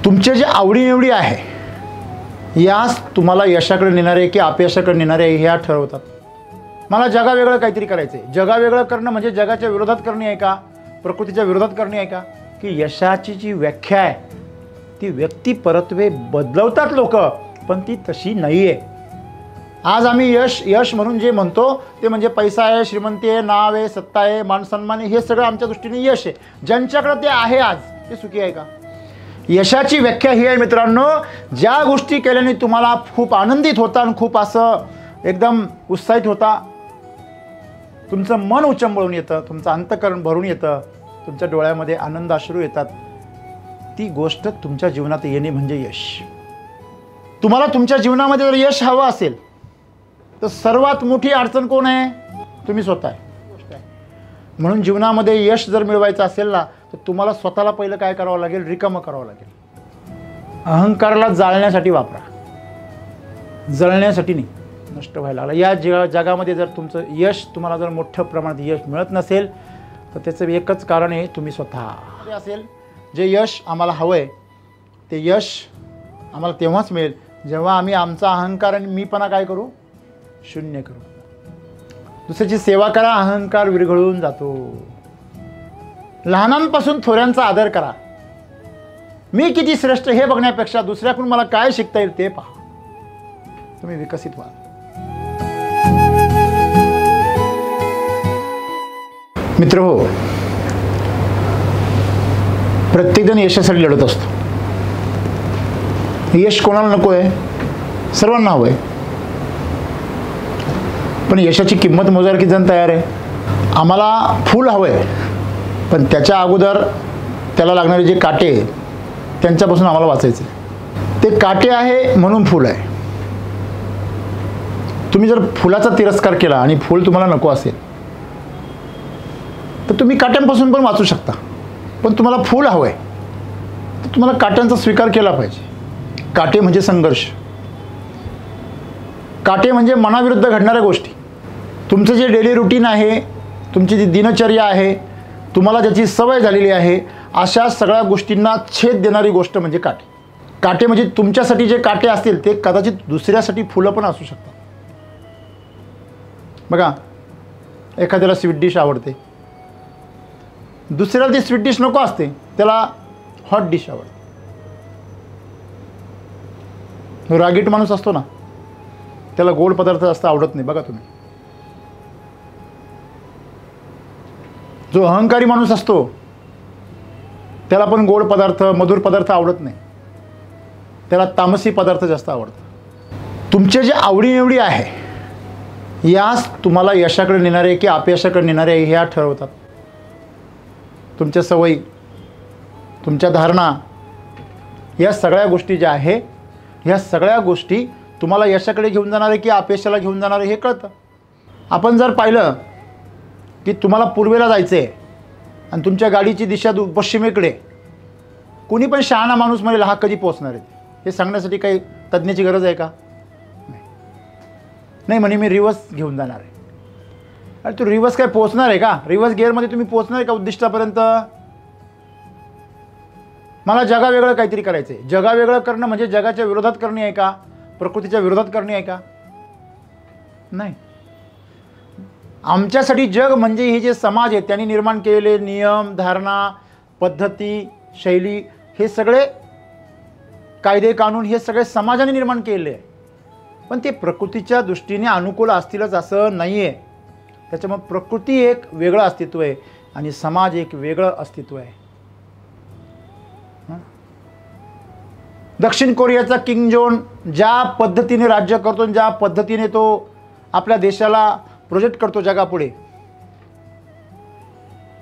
तुमचे जे आवडीनिवडी आहे याच तुम्हाला यशाकडे नेणारे की अपयशाकडे नेणारे ह्या ठरवतात. मला जगावेगळं काहीतरी करायचं आहे. जगावेगळं करणं म्हणजे जगाच्या विरोधात करणे आहे का, प्रकृतीच्या विरोधात करणे आहे का? की यशाची जी व्याख्या आहे ती व्यक्ती परत्वे बदलवतात लोक, पण ती तशी नाही आहे. आज आम्ही यश म्हणून जे म्हणतो ते म्हणजे पैसा आहे, श्रीमंती आहे, नाव आहे, सत्ता आहे, मानसन्मान आहे, हे सगळं आमच्या दृष्टीने यश आहे. ज्यांच्याकडे ते आहे आज ते सुखी आहे का? यशाची व्याख्या ही आहे मित्रांनो, ज्या गोष्टी केल्याने तुम्हाला खूप आनंदित होता आणि खूप असं एकदम उत्साहित होता, तुमचं मन उचंबळून येतं, तुमचं अंतःकरण भरून येतं, तुमच्या डोळ्यामध्ये आनंद अश्रू येतात, ती गोष्ट तुमच्या जीवनात येणे म्हणजे यश. तुम्हाला तुमच्या जीवनामध्ये जर यश हवं असेल तर सर्वात मोठी अडचण कोण आहे? तुम्ही स्वतः आहे. म्हणून जीवनामध्ये यश जर मिळवायचं असेल ना तर तुम्हाला स्वतःला पहिलं काय करावं लागेल? रिकामं करावं लागेल. अहंकाराला जाळण्यासाठी वापरा, जळण्यासाठी नाही, नष्ट व्हायला लागला. या जगामध्ये जर तुमचं यश, तुम्हाला जर मोठ्या प्रमाणात यश मिळत नसेल तर त्याचं एकच कारण आहे, तुम्ही स्वतः असेल. जे यश आम्हाला हवं आहे ते यश आम्हाला तेव्हाच मिळेल जेव्हा आम्ही आमचा अहंकार आणि मीपणा काय करू? शून्य करू. दुसऱ्याची सेवा करा, अहंकार विरघळून जातो. लहानांपासून थोड्यांचा आदर करा. मी किती श्रेष्ठ हे बघण्यापेक्षा दुसऱ्याकडून मला काय शिकता येईल ते पहा. तुम्ही विकसित व्हा. मित्र हो, प्रत्येकजण यशासाठी लढत असतो. यश कोणाला नको आहे? सर्वांना हवं आहे. पण यशाची किंमत मोजायला किती जण तयार आहे? आम्हाला फूल हवं आहे पण त्याच्या अगोदर त्याला लागणारे जे काटे त्यांच्यापासून आम्हाला वाचायचे. ते काटे आहे म्हणून फूल आहे. तुम्ही जर फुलाचा तिरस्कार केला आणि फूल तुम्हाला नको असेल तर तुम्ही काट्यांपासून पण वाचू शकता. पण तुम्हाला फूल हवं आहे तर तुम्हाला काट्यांचा स्वीकार केला पाहिजे. काटे म्हणजे संघर्ष, काटे म्हणजे मनाविरुद्ध घडणाऱ्या गोष्टी. तुमचं जे डेली रुटीन आहे, तुमची जी दिनचर्या आहे, तुम्हाला ज्याची सवय झालेली आहे, अशा सगळ्या गोष्टींना छेद देणारी गोष्ट म्हणजे काटे. काटे म्हणजे तुमच्यासाठी जे काटे असतील ते कदाचित दुसऱ्यासाठी फुलं पण असू शकतात. बघा, एखाद्याला स्वीट डिश आवडते, दुसऱ्याला ती स्वीट डिश नको असते, त्याला हॉट डिश आवडते. रागीट माणूस असतो ना, त्याला गोड पदार्थ जास्त आवडत नाही. बघा तुम्ही, जो अहंकारी माणूस असतो त्याला पण गोड पदार्थ, मधुर पदार्थ आवडत नाही, त्याला तामसी पदार्थ जास्त आवडतात. तुमचे जे आवडीनिवडी आहे याच तुम्हाला यशाकडे नेणारे की अपयशाकडे नेणारे ह्या ठरवतात. तुमच्या सवयी, तुमच्या धारणा, या सगळ्या गोष्टी ज्या आहे, ह्या सगळ्या गोष्टी तुम्हाला यशाकडे घेऊन जाणारे की अपयशाला घेऊन जाणारे हे कळतं. आपण जर पाहिलं की तुम्हाला पूर्वेला जायचं आहे आणि तुमच्या गाडीची दिशा पश्चिमेकडे, कोणी पण शहाणा माणूस म्हणेल हा कधी पोचणार आहे हे सांगण्यासाठी काही तज्ज्ञाची गरज आहे का? नाही म्हणे मी रिवर्स घेऊन जाणार आहे. अरे तू रिवर्स काय पोचणार आहे का? रिवर्स गिअरमध्ये तुम्ही पोचणार आहे का उद्दिष्टापर्यंत? मला जगावेगळं काहीतरी करायचं आहे. जगावेगळं करणं म्हणजे जगाच्या विरोधात करणे आहे का, प्रकृतीच्या विरोधात करणे आहे का? नाही. आमच्यासाठी जग म्हणजे हे जे समाज आहे त्यांनी निर्माण केलेले नियम, धारणा, पद्धती, शैली, हे सगळे कायदे कानून हे सगळे समाजाने निर्माण केलेले आहे. पण ते प्रकृतीच्या दृष्टीने अनुकूल असतीलच असं नाही आहे. त्याच्यामुळे प्रकृती एक वेगळं अस्तित्व आहे आणि समाज एक वेगळं अस्तित्व आहे. दक्षिण कोरियाचा किंग जोन ज्या पद्धतीने राज्य करतो, ज्या पद्धतीने तो आपल्या देशाला प्रोजेक्ट करतो जगापुढे,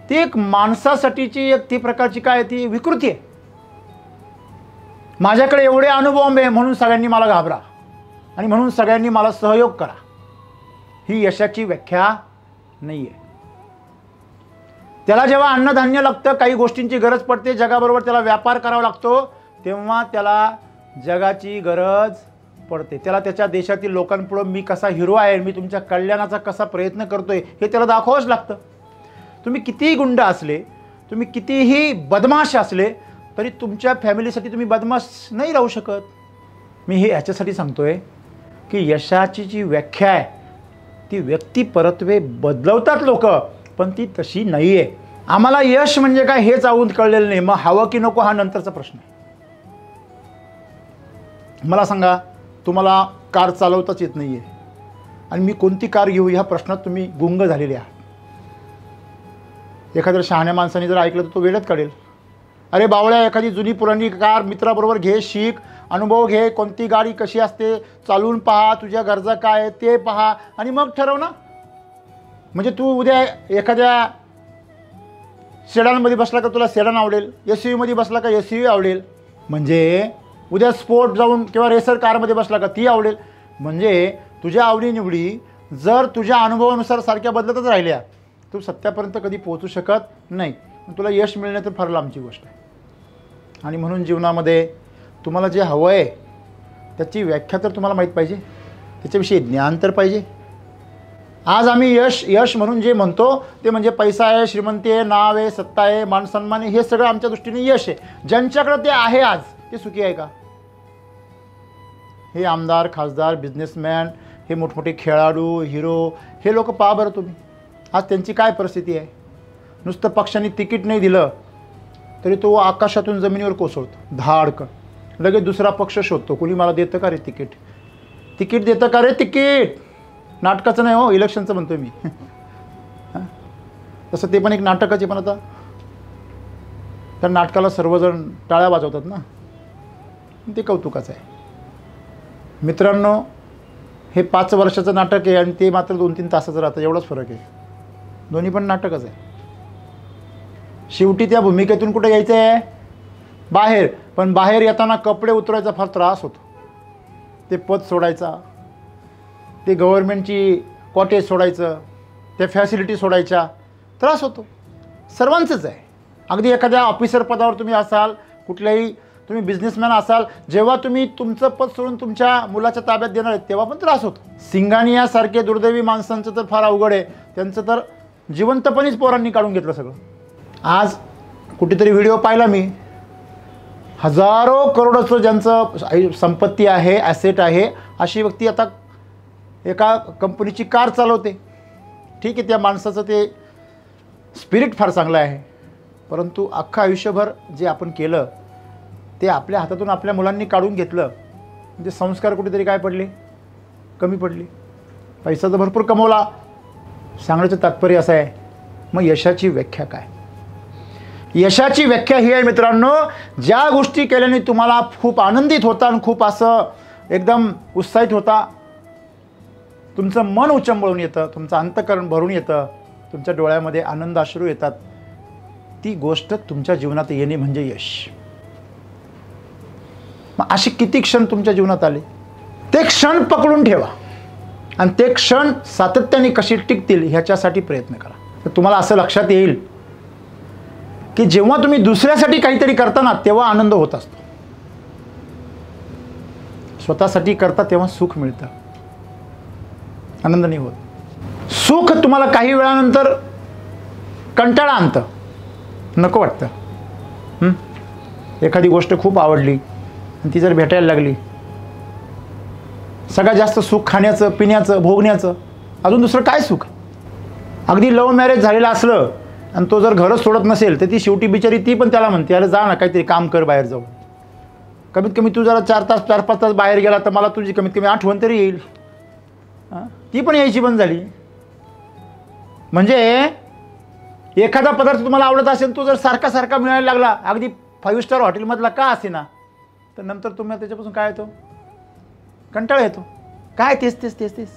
ती एक माणसासाठीची एक ती प्रकारची काय ती विकृती आहे. माझ्याकडे एवढे अणुबॉम्ब आहे म्हणून सगळ्यांनी मला घाबरा आणि म्हणून सगळ्यांनी मला सहयोग करा, ही यशाची व्याख्या नाही आहे. त्याला जेव्हा अन्नधान्य लागतं, काही गोष्टींची गरज पडते, जगाबरोबर त्याला व्यापार करावा लागतो, तेव्हा त्याला जगाची गरज पडते. त्याला त्याच्या देशातील लोकांपुढे मी कसा हिरो आहे, मी तुमच्या कल्याणाचा कसा प्रयत्न करतोय हे त्याला दाखवावंच लागतं. तुम्ही कितीही गुंड असले, तुम्ही कितीही बदमाश असले तरी तुमच्या फॅमिलीसाठी तुम्ही बदमाश नाही राहू शकत. मी हे याच्यासाठी सांगतोय की यशाची जी व्याख्या आहे ती व्यक्तिपरत्वे बदलवतात लोक, पण ती तशी नाही आहे. आम्हाला यश म्हणजे काय हेच अजून कळलेलं नाही. मग हवं की नको हा नंतरचा प्रश्न आहे. मला सांगा, तुम्हाला कार चालवताच येत नाही आहे आणि मी कोणती कार घेऊ ह्या प्रश्नात तुम्ही गुंग झालेले आहात. एखाद्या शहाण्या माणसाने जर ऐकलं तर तो वेळच काढेल. अरे बावळ्या, एखादी जुनी पुराणी कार मित्राबरोबर घे, शिक, अनुभव घे, कोणती गाडी कशी असते चालवून पहा, तुझ्या गरजा काय आहे ते पहा आणि मग ठरव ना. म्हणजे तू उद्या एखाद्या सेडानमध्ये बसला का तुला सेडान आवडेल, SUVमध्ये बसला का SUV आवडेल, म्हणजे उद्या स्पोर्ट जाऊन किंवा रेसर कारमध्ये बसला का ती आवडेल. म्हणजे तुझ्या आवडीनिवडी जर तुझ्या अनुभवानुसार सारख्या बदलतच राहिल्या तू सत्यापर्यंत कधी पोहोचू शकत नाही. तुला यश मिळणं तर फार लांबची गोष्ट आहे. आणि म्हणून जीवनामध्ये तुम्हाला जे हवं आहे त्याची व्याख्या तर तुम्हाला माहीत पाहिजे, त्याच्याविषयी ज्ञान तर पाहिजे. आज आम्ही यश म्हणून जे म्हणतो ते म्हणजे पैसा आहे, श्रीमंती आहे, नाव आहे, सत्ता आहे, मानसन्मान आहे, हे सगळं आमच्या दृष्टीने यश आहे. ज्यांच्याकडे ते आहे आज ते सुखी आहे का? हे आमदार, खासदार, बिझनेसमॅन, हे मोठमोठे खेळाडू, हिरो, हे लोक पहा बरं तुम्ही, आज त्यांची काय परिस्थिती आहे. नुसतं पक्षांनी तिकीट नाही दिलं तरी तो आकाशातून जमिनीवर कोसळतो धाडकन. लगेच दुसरा पक्ष शोधतो, कुणी मला देतं का रे तिकीट, तिकीट देतं का रे तिकीट. नाटकाचं नाही हो, इलेक्शनचं म्हणतो मी. तसं ते पण एक नाटकच आहे, पण आता त्या नाटकाला सर्वजण टाळ्या वाजवतात ना, ते कौतुकाचं आहे. मित्रांनो, हे 5 वर्षाचं नाटक आहे आणि ते मात्र 2-3 तासाचं राहतं, एवढाच फरक आहे. दोन्ही पण नाटकच आहे. शेवटी त्या भूमिकेतून कुठे यायचं आहे? बाहेर. पण बाहेर येताना कपडे उतरायचा फार त्रास होतो. ते पद सोडायचा, ते गव्हर्नमेंटची कॉटेज सोडायचं, त्या फॅसिलिटी सोडायच्या, त्रास होतो. सर्वांचंच आहे. अगदी एखाद्या ऑफिसर पदावर तुम्ही असाल, कुठल्याही तुम्ही बिझनेसमॅन असाल, जेव्हा तुम्ही तुमचं पद सोडून तुमच्या मुलाच्या ताब्यात देणार आहेत तेव्हा पण त्रास होतो. सिंगानियासारखे दुर्दैवी माणसांचं तर फार अवघड आहे. त्यांचं तर जिवंतपणीच पोरांनी काढून घेतलं सगळं. आज कुठेतरी व्हिडिओ पाहिला मी, हजारो करोडाचं ज्यांचं संपत्ती आहे, ॲसेट आहे, अशी व्यक्ती आता एका कंपनीची कार चालवते. ठीक आहे, त्या माणसाचं ते स्पिरिट फार चांगलं आहे, परंतु अख्खं आयुष्यभर जे आपण केलं ते आपल्या हातातून आपल्या मुलांनी काढून घेतलं. म्हणजे संस्कार कुठेतरी काय पडले? कमी पडले. पैसा तर भरपूर कमवला. सांगण्याचं तात्पर्य असं आहे, मग यशाची व्याख्या काय? यशाची व्याख्या ही आहे मित्रांनो, ज्या गोष्टी केल्याने तुम्हाला खूप आनंदित होता आणि खूप असं एकदम उत्साहित होता, तुमचं मन उचंबळून येतं, तुमचं अंतःकरण भरून येतं, तुमच्या डोळ्यामध्ये आनंद अश्रू येतात, ती गोष्ट तुमच्या जीवनात येणे म्हणजे यश. मग असे किती क्षण तुमच्या जीवनात आले, ते क्षण पकडून ठेवा आणि ते क्षण सातत्याने कशी टिकतील ह्याच्यासाठी प्रयत्न करा. तर तुम्हाला असं लक्षात येईल की जेव्हा तुम्ही दुसऱ्यासाठी काहीतरी करता ना तेव्हा आनंद होत असतो. स्वतःसाठी करता तेव्हा सुख मिळतं, आनंद नाही होत. सुख तुम्हाला काही वेळानंतर कंटाळा आणतं, नको वाटतं. एखादी गोष्ट खूप आवडली आणि ती जर भेटायला लागली, सगळ्यात जास्त सुख खाण्याचं, पिण्याचं, भोगण्याचं, अजून दुसरं काय सुख? अगदी लव्ह मॅरेज झालेलं असलं आणि तो जर घरच सोडत नसेल तर ती शेवटी बिचारी ती पण त्याला म्हणते, अरे जा ना काहीतरी काम कर बाहेर जाऊन. कमीत कमी तू जरा 4-5 तास बाहेर गेला तर मला तुझी कमीत कमी आठवण तरी येईल. ती पण यायची बंद झाली. म्हणजे एखादा पदार्थ तुम्हाला आवडत असेल, तो जर सारखा सारखा मिळायला लागला, अगदी 5 स्टार हॉटेलमधला का असेना, तर नंतर तुम्हाला त्याच्यापासून काय येतो? कंटाळा येतो. काय तेच तेच तेच तेच.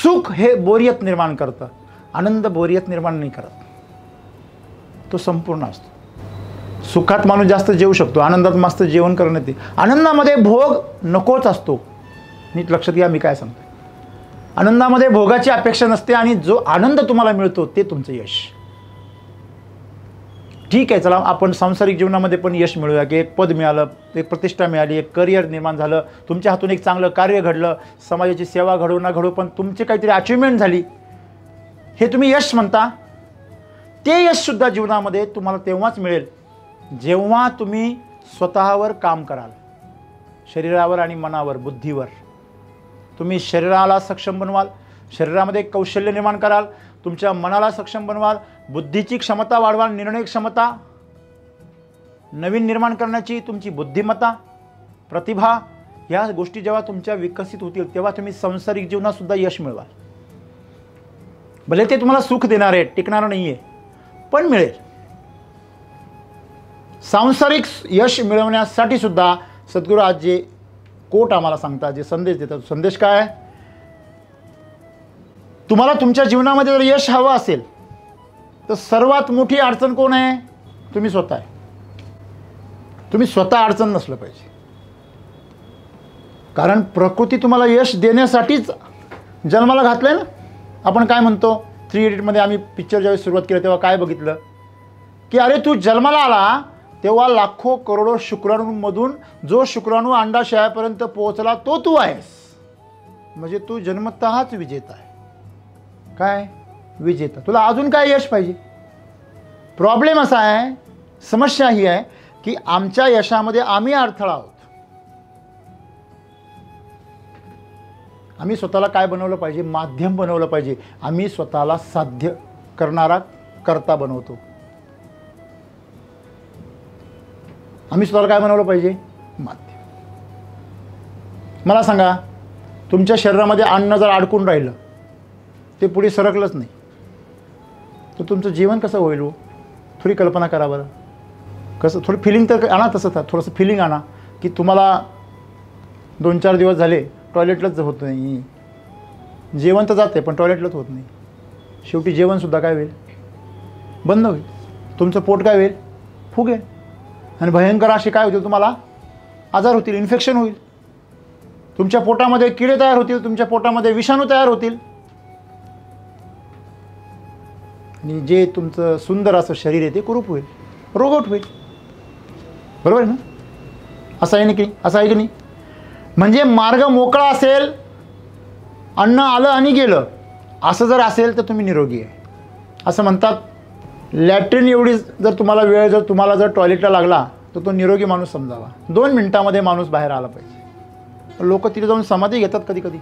सुख हे बोरियत निर्माण करतं, आनंद बोरियत निर्माण नाही करत, तो संपूर्ण असतो. सुखात माणूस जास्त जेवू शकतो, आनंदात मस्त जेवण करणं येते. आनंदामध्ये भोग नकोच असतो. नीट लक्षात घ्या मी काय सांगतो. आनंदामध्ये भोगाची अपेक्षा नसते आणि जो आनंद तुम्हाला मिळतो ते तुमचं यश. ठीक आहे, चला आपण सांसारिक जीवनामध्ये पण यश मिळूया, की एक पद मिळालं, एक प्रतिष्ठा मिळाली, एक करिअर निर्माण झालं, तुमच्या हातून एक चांगलं कार्य घडलं, समाजाची सेवा घडो ना घडो पण तुमची काहीतरी अचिव्हमेंट झाली, हे तुम्ही यश म्हणता. ते यशसुद्धा जीवनामध्ये तुम्हाला तेव्हाच मिळेल जेव्हा तुम्ही स्वतःवर काम कराल, शरीरावर आणि मनावर, बुद्धीवर, तुम्ही शरीराला सक्षम बनवाल, शरीरामध्ये कौशल्य निर्माण कराल, तुमच्या मनाला सक्षम बनवाल, बुद्धीची क्षमता वाढवाल, निर्णय क्षमता नवीन निर्माण करण्याची तुमची बुद्धिमत्ता, प्रतिभा, या गोष्टी जेव्हा तुमच्या विकसित होतील तेव्हा तुम्ही सांसारिक जीवनात सुद्धा यश मिळवाल. भले ते तुम्हाला सुख देणार आहे, टिकणार नाही आहे, पण मिळेल. सांसारिक यश मिळवण्यासाठी सुद्धा सद्गुरू आज जे कोट आम्हाला सांगतात, जे संदेश देतात, संदेश काय आहे? तुम्हाला तुमच्या जीवनामध्ये जर यश हवं असेल तर सर्वात मोठी अडचण कोण आहे? तुम्ही स्वतः आहे. तुम्ही स्वतः अडचण नसलं पाहिजे. कारण प्रकृती तुम्हाला यश देण्यासाठीच जन्माला घातलंय ना. आपण काय म्हणतो, 3 इडियटमध्ये आम्ही पिक्चर ज्यावेळी सुरुवात केली तेव्हा काय बघितलं की अरे तू जन्माला आला तेव्हा लाखो करोडो शुक्राणूंमधून जो शुक्राणू अंडाशयापर्यंत पोहोचला तो तू आहेस. म्हणजे तू जन्मतःच विजेता आहे. काय विजेता? तुला अजून काय यश पाहिजे? प्रॉब्लेम असा आहे, समस्या ही आहे की आमच्या यशामध्ये आम्ही अडथळा आहोत. आम्ही स्वतःला काय बनवलं पाहिजे? माध्यम बनवलं पाहिजे. आम्ही स्वतःला साध्य करणारा कर्ता बनवतो. आम्ही स्वतःला काय बनवलं पाहिजे? माध्यम. मला सांगा, तुमच्या शरीरामध्ये अन्न जर अडकून राहिलं, ते पुढे सरकलंच नाही, तर तुमचं जीवन कसं होईल हो? थोडी कल्पना करा बरं. कसं थोडी फिलिंग तर आणा. तसं तर थोडंसं फिलिंग आणा की तुम्हाला 2-4 दिवस झाले टॉयलेटलाच होत नाही. जेवण तर जाते पण टॉयलेटलाच होत नाही. शेवटी जेवणसुद्धा काय होईल? बंद होईल. तुमचं पोट काय होईल? फुगेल. आणि भयंकर असे काय होतील? तुम्हाला आजार होतील, इन्फेक्शन होईल. तुमच्या पोटामध्ये किडे तयार होतील, तुमच्या पोटामध्ये विषाणू तयार होतील. आणि जे तुमचं सुंदर असं शरीर आहे ते कुरूप होईल, रोगट होईल. बरोबर आहे ना? असं आहे ना की असं आहे की नाही? म्हणजे मार्ग मोकळा असेल, अन्न आलं आणि गेलं, असं जर असेल तर तुम्ही निरोगी आहे. असं म्हणतात, लॅट्रिन एवढी जर तुम्हाला वेळ जर तुम्हाला जर टॉयलेटला लागला तर तो निरोगी माणूस समजावा. 2 मिनिटामध्ये माणूस बाहेर आला पाहिजे. लोक तिथे जाऊन समाधी घेतात कधी कधी.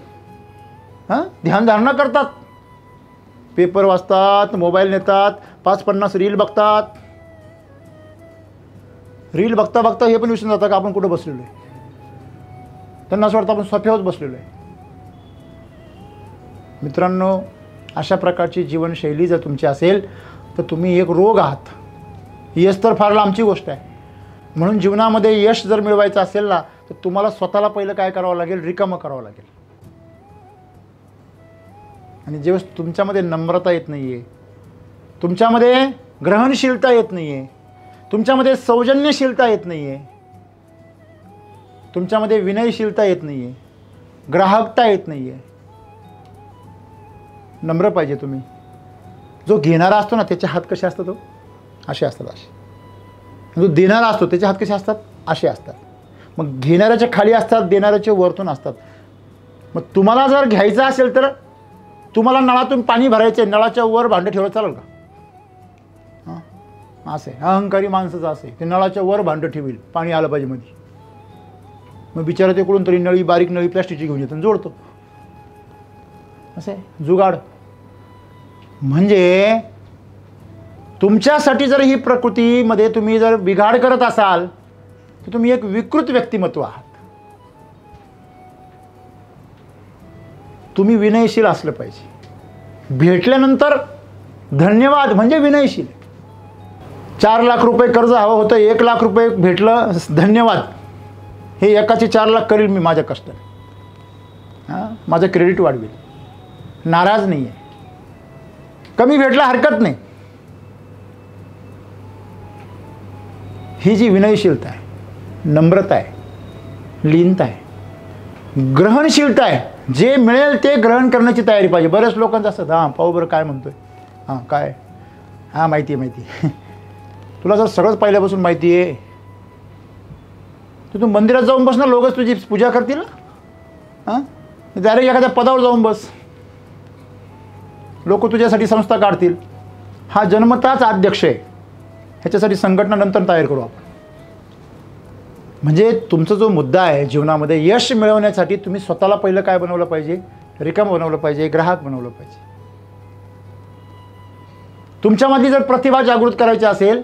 ध्यानधारणा करतात, पेपर वाचतात, मोबाईल नेतात, 5-50 रील बघतात. रील बघता बघता हे पण विसरून जातात का आपण कुठं बसलेलो आहे. त्यांना असं वाटतं आपण सोफ्यावर बसलेलो आहे. मित्रांनो, अशा प्रकारची जीवनशैली जर तुमची असेल तर तुम्ही एक रोग आहात. यश तर फार लांबची गोष्ट आहे. म्हणून जीवनामध्ये यश जर मिळवायचं असेल ना तर तुम्हाला स्वतःला पहिलं काय करावं लागेल? रिकामं करावं लागेल. आणि जेव्हा तुमच्यामध्ये नम्रता येत नाही आहे, तुमच्यामध्ये ग्रहणशीलता येत नाही आहे, तुमच्यामध्ये सौजन्यशीलता येत नाही आहे, तुमच्यामध्ये विनयशीलता येत नाही आहे, ग्राहकता येत नाही आहे. नम्र पाहिजे तुम्ही. जो घेणारा असतो ना त्याचे हात कसे असतात? असे असतात. असे. जो देणारा असतो त्याचे हात कसे असतात? असे असतात. मग घेणाऱ्याच्या खाली असतात, देणाऱ्याचे वरतून असतात. मग तुम्हाला जर घ्यायचं असेल तर तुम्हाला नळातून पाणी भरायचे, नळाच्या वर भांडं ठेवलं चालेल का? हां, असे अहंकारी माणसाचं असे, ते नळाच्या वर भांडं ठेवील, पाणी आलं पाहिजे मध्ये. मग बिचारा ते कुठून तरी नळी, बारीक नळी प्लॅस्टिकची घेऊन येतो आणि जोडतो. असे जुगाड. म्हणजे तुमच्यासाठी जर ही प्रकृतीमध्ये तुम्ही जर बिघाड करत असाल तर तुम्ही एक विकृत व्यक्तिमत्व आहात. तुम्ही विनयशील असलं पाहिजे. भेटल्यानंतर धन्यवाद म्हणजे विनयशील. 4 लाख रुपये कर्ज हवं होतं, 1 लाख रुपये भेटलं, धन्यवाद. हे एकाचे 4 लाख करील मी माझ्या कष्टाने. माझं क्रेडिट वाढवेल. नाराज नाही आहे. कमी भेटला हरकत नाही. ही जी विनयशीलता आहे, नम्रता आहे, लीनता आहे, ग्रहणशीलता आहे, जे मिळेल ते ग्रहण करण्याची तयारी पाहिजे. बऱ्याच लोकांचं असतं, हां पाहू बरं काय म्हणतोय, हां काय, हां माहिती आहे माहिती आहे. तुला जर सगळंच पहिल्यापासून माहिती आहे तर तू मंदिरात जाऊन बस ना, लोकच तुझी पूजा करतील ना. हां, डायरेक्ट एखाद्या पदावर जाऊन बस, लोक तुझ्यासाठी संस्था काढतील. हा जन्मताच अध्यक्ष आहे, ह्याच्यासाठी संघटना नंतर तयार करू आपण. म्हणजे तुमचा जो मुद्दा आहे जीवनामध्ये यश मिळवण्यासाठी तुम्ही स्वतःला पहिलं काय बनवलं पाहिजे? रिकामं बनवलं पाहिजे, ग्राहक बनवलं पाहिजे. तुमच्यामधली जर प्रतिभा जागृत करायची असेल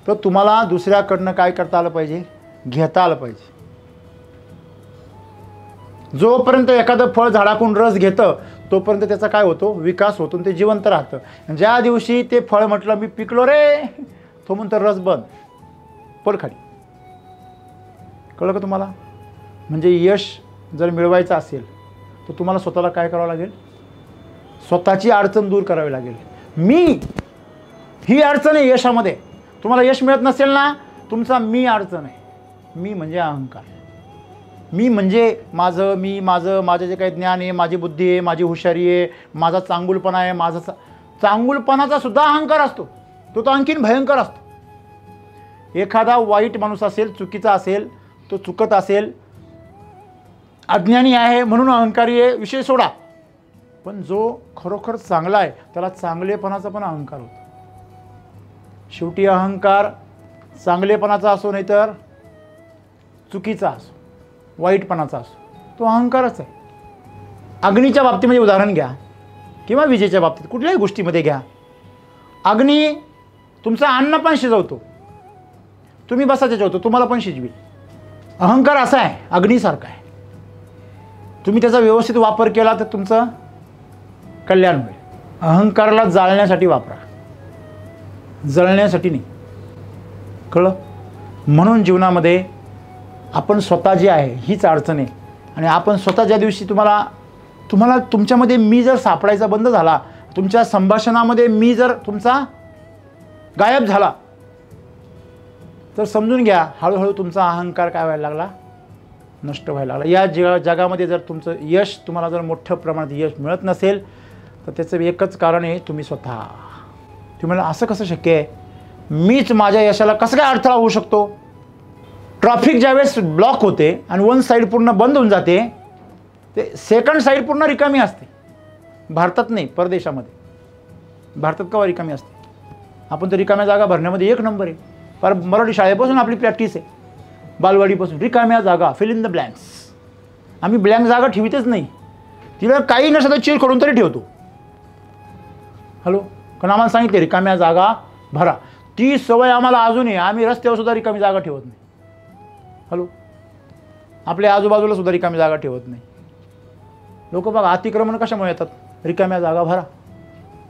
तर तुम्हाला दुसऱ्याकडनं काय करता आलं पाहिजे? घेता आलं पाहिजे. जोपर्यंत एखादं फळ झाडाकडून रस घेतं तोपर्यंत त्याचा काय होतो? विकास होतो, ते जिवंत राहतं. ज्या दिवशी ते फळ म्हटलं मी पिकलो रे, तो म्हणतो रस बंद, पड खाली. कळलं का तुम्हाला? म्हणजे यश जर मिळवायचं असेल तर तुम्हाला स्वतःला काय करावं लागेल? स्वतःची अडचण दूर करावी लागेल. मी ही अडचण आहे यशामध्ये. तुम्हाला यश मिळत नसेल ना, तुमचा मी अडचण आहे. मी म्हणजे अहंकार. मी म्हणजे माझं, माझं जे काही ज्ञान आहे, माझी बुद्धी आहे, माझी हुशारी आहे, माझा चांगुलपणा आहे. माझा चांगुलपणाचा सुद्धा अहंकार असतो, तो तर आणखीन भयंकर असतो. एखादा वाईट माणूस असेल, चुकीचा असेल, तो चुकत असेल, अज्ञानी आहे म्हणून अहंकारी आहे, विषय सोडा. पण जो खरोखर चांगला आहे त्याला चांगलेपणाचा पण अहंकार होतो. शेवटी अहंकार चांगलेपणाचा असो नाही तर चुकीचा असो, वाईटपणाचा असो, तो अहंकारच आहे. अग्नीच्या बाबतीमध्ये उदाहरण घ्या किंवा विजेच्या बाबतीत कुठल्याही गोष्टीमध्ये घ्या. अग्नी तुमचं अन्न पण शिजवतो, तुम्ही बसा त्याच्यावर, तुम्हाला पण शिजवी. अहंकार असा आहे, अग्नीसारखा आहे. तुम्ही त्याचा व्यवस्थित वापर केला तर तुमचं कल्याण होईल. अहंकाराला जाळण्यासाठी वापरा, जळण्यासाठी नाही. कळलं? म्हणून जीवनामध्ये आपण स्वतः जे आहे हीच अडचण आहे. आणि आपण स्वतः ज्या दिवशी तुम्हाला तुमच्यामध्ये मी जर सापडायचा बंद झाला, तुमच्या संभाषणामध्ये मी जर तुमचा गायब झाला, तर समजून घ्या हळूहळू तुमचा अहंकार काय व्हायला लागला? नष्ट व्हायला लागला. या जगामध्ये जर तुमचं यश, तुम्हाला जर मोठ्या प्रमाणात यश मिळत नसेल तर त्याचं एकच कारण आहे, तुम्ही स्वतः. तुम्हाला असं कसं शक्य आहे? मीच माझ्या यशाला कसं काय अडथळा होऊ शकतो? ट्रॅफिक ज्यावेळेस ब्लॉक होते आणि वन साईड पूर्ण बंद होऊन जाते, ते सेकंड साईड पूर्ण रिकामी असते. भारतात नाही, परदेशामध्ये. भारतात केव्हा रिकामी असते? आपण तर रिकाम्या जागा भरण्यामध्ये एक नंबर आहे. पर मराठी शाळेपासून आपली प्रॅक्टिस आहे, बालवाडीपासून. रिकाम्या जागा, फिल इन द ब्लँक्स. आम्ही ब्लँक जागा ठेवतच नाही, तिला काही नसतं चिर करून तरी ठेवतो. हॅलो, कारण आम्हाला सांगितले रिकाम्या जागा भरा. ती सवय आम्हाला अजून आहे. आम्ही रस्त्यावर सुद्धा रिकामी जागा ठेवत नाही. हॅलो, आपल्या आजूबाजूला सुद्धा रिकामी जागा ठेवत नाही. लोक बघा अतिक्रमण कशामुळे येतात? रिकाम्या जागा भरा.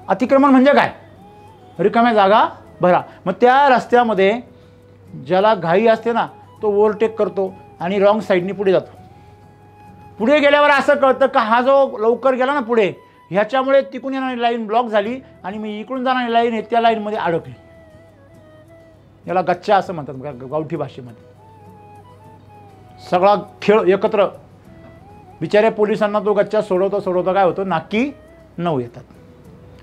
अतिक्रमण म्हणजे काय? रिकाम्या जागा भरा. मग त्या रस्त्यामध्ये ज्याला घाई असते ना, तो ओव्हरटेक करतो आणि रॉंग साईडनी पुढे जातो. पुढे गेल्यावर असं कळतं का हा जो लवकर गेला ना पुढे, ह्याच्यामुळे तिकून येणारी लाईन ब्लॉक झाली आणि मी इकडून जाणारी लाईन आहे त्या लाईनमध्ये अडकली. याला गच्चा असं म्हणतात गावठी भाषेमध्ये. सगळा खेळ एकत्र. बिचाऱ्या पोलिसांना तो गच्चा सोडवता काय होतं? नाकी 9 येतात.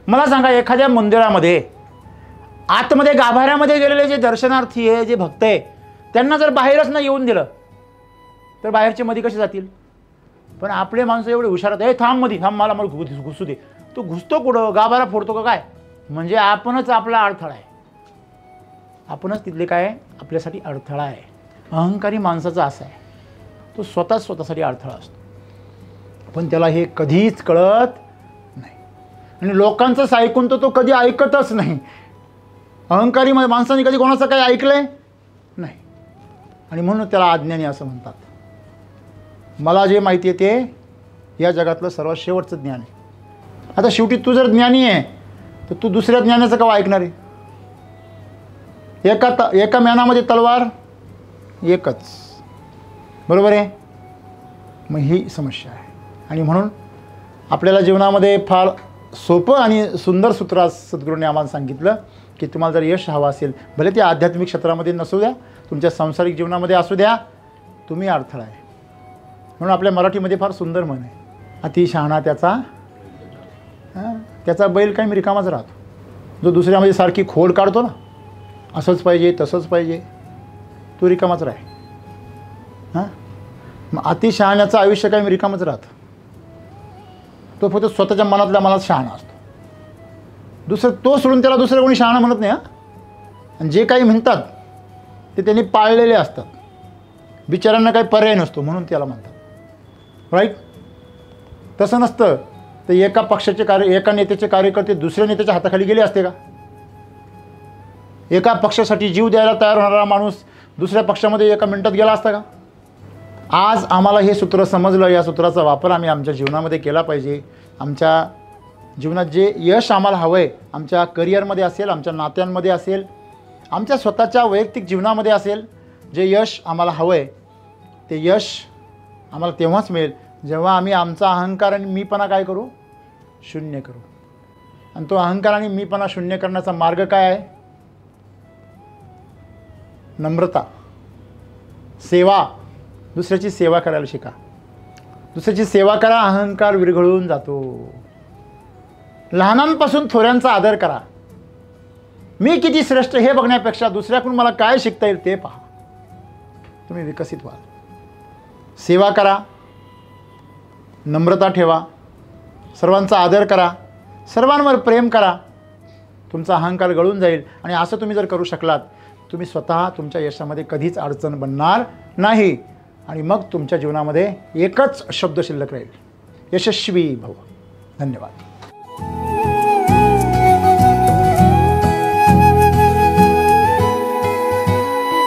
मला सांगा, एखाद्या मंदिरामध्ये आतमध्ये गाभाऱ्यामध्ये गेलेले जे दर्शनार्थी आहे, जे भक्त आहे, त्यांना जर बाहेरच नाही येऊन दिलं तर बाहेरचे मध्ये कसे जातील? पण आपले माणसं एवढे हुशार आहेत, थांब मध्ये, थांब, मला घुसू दे. तो घुसतो कुठं? गाभारा फोडतो का काय? म्हणजे आपणच आपला अडथळा आहे. आपणच तिथले काय आपल्यासाठी अडथळा आहे. अहंकारी माणसाचा असा आहे, तो स्वतःसाठी अडथळा असतो. पण त्याला हे कधीच कळत नाही आणि लोकांचंच ऐकून तो कधी ऐकतच नाही. अहंकारी माणसाने कधी कोणाचं काही ऐकलंय नाही आणि म्हणून त्याला अज्ञानी असं म्हणतात. मला जे माहिती आहे ते या जगातलं सर्वात शेवटचं ज्ञान आहे. आता शेवटी तू जर ज्ञानी आहे तर तू दुसऱ्या ज्ञानाचं केव्हा ऐकणार आहे? एका म्यानामध्ये तलवार एकच, बरोबर आहे? मग ही समस्या आहे. आणि म्हणून आपल्याला जीवनामध्ये फार सोपं आणि सुंदर सूत्र सद्गुरूंनी आम्हाला सांगितलं की तुम्हाला जर यश हवं असेल, भले ते आध्यात्मिक क्षेत्रामध्ये नसू द्या, तुमच्या सांसारिक जीवनामध्ये असू द्या, तुम्ही अडथळा आहे. म्हणून आपल्या मराठीमध्ये फार सुंदर म्हण आहे, अति शहाणा त्याचा बैल काही रिकामाच राहतो. जो दुसऱ्यामध्ये सारखी खोड काढतो ना, असंच पाहिजे तसंच पाहिजे, तो रिकामाच राहे. मग अति शहाण्याचं आयुष्य काय रिकामच राहतं. तो फक्त स्वतःच्या मनातल्या मनात शहाणा असतो. तो सोडून त्याला दुसरं कोणी शहाणा म्हणत नाही. आणि जे काही म्हणतात ते त्यांनी पाळलेले असतात. बिचाऱ्यांना काही पर्याय नसतो म्हणून त्याला म्हणतात. राईट? तसं नसतं तर एका पक्षाचे एका नेत्याचे कार्यकर्ते दुसऱ्या नेत्याच्या हाताखाली गेले असते का? एका पक्षासाठी जीव द्यायला तयार होणारा माणूस दुसऱ्या पक्षामध्ये एका मिनिटात गेला असता का? आज आम्हाला हे सूत्र समजलं. या सूत्राचा वापर आम्ही आमच्या जीवनामध्ये केला पाहिजे. आमच्या जीवनात जे यश आम्हाला हवं आहे, आमच्या करिअरमध्ये असेल, आमच्या नात्यांमध्ये असेल, आमच्या स्वतःच्या वैयक्तिक जीवनामध्ये असेल, जे यश आम्हाला हवं आहे ते यश आम्हाला तेव्हाच मिळेल जेव्हा आम्ही आमचा अहंकार आणि मीपणा काय करू? शून्य करू. आणि तो अहंकार आणि मीपणा शून्य करण्याचा मार्ग काय आहे? नम्रता, सेवा. दुसऱ्याची सेवा करायला शिका. दुसऱ्याची सेवा करा, अहंकार विरघळून जातो. लहानांपासून थोड्यांचा आदर करा. मी किती श्रेष्ठ हे बघण्यापेक्षा दुसऱ्याकडून मला काय शिकता येईल ते पहा. तुम्ही विकसित व्हाल. सेवा करा, नम्रता ठेवा, सर्वांचा आदर करा, सर्वांवर प्रेम करा. तुमचा अहंकार गळून जाईल. आणि असं तुम्ही जर करू शकलात, तुम्ही स्वतः तुमच्या यशामध्ये कधीच अडचण बनणार नाही. आणि मग तुमच्या जीवनामध्ये एकच शब्द शिल्लक राहील, यशस्वी भव. धन्यवाद.